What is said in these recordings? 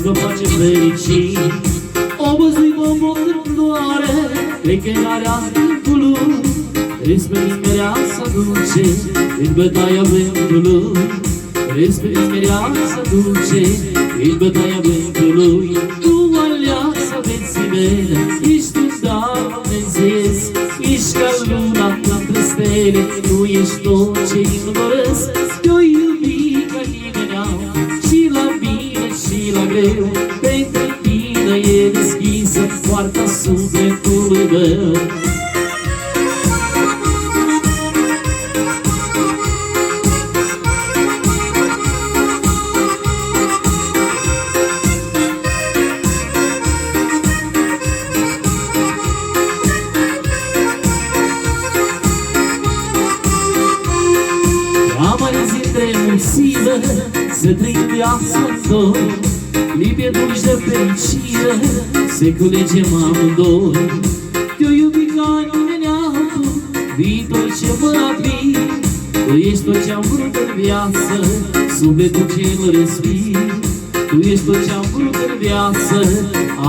vă face fericit. O văzui bombon în floare, plecarea timpului, respiri mireasa dulce în bătaia vântului. Respiri mireasa dulce în bătaia vântului. Tu, aleasa vieții mele, ești un dar dumnezeiesc, ești ca luna între stele, tu ești tot ce-mi doresc. Te-o iubi ca nimenea, și la bine și la greu, pentru tine e deschisă poarta sufletului meu. Să trăim viața-n doi, clipe dulci de fericire, să culegem amândoi. Te-o iubi ca nimeni altul, vii tot ce mă admir. Tu ești tot ce-am vrut în viață, sufletul ce-l respir. Tu ești tot ce-am vrut în viață,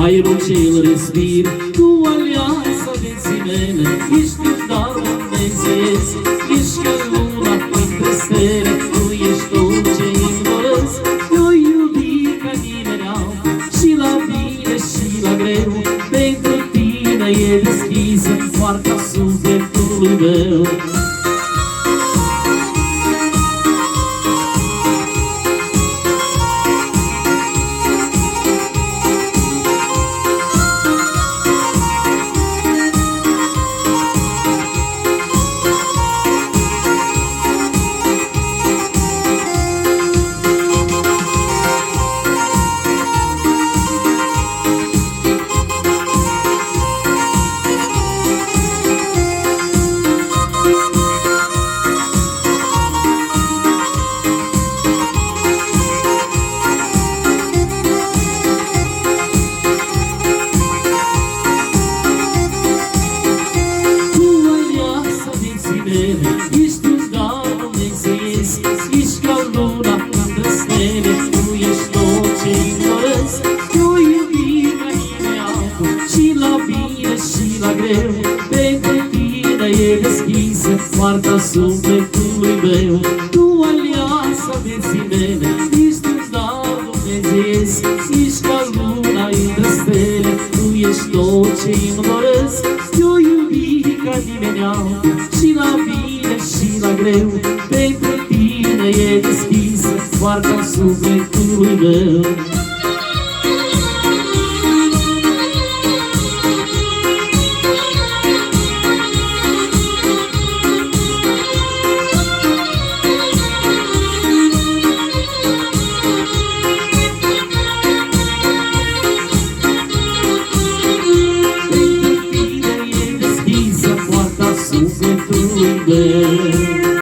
aerul ce-l respir. Tu, alianța vieții mele, ești un dar dumnezeiesc, ești ca luna între stele, tu ești tot ce-mi doresc. Te-o iubi ca nimeni altul, și la bine și la greu, pentru tine e deschisă poarta sufletului meu. Ești un dar dumnezeiesc, ești ca luna între stele, tu ești tot ce-mi doresc. Te-o iubi ca nimeni altul, și la bine și la greu, pentru tine e deschisă poarta sufletului meu. Tu, alianța vieții mele, ești un dar dumnezeiesc, ești ca luna între stele, tu ești tot ce-mi doresc. Te-o iubi ca nimeni altul, și la bine și la greu, pentru tine e deschisă poarta sufletului meu.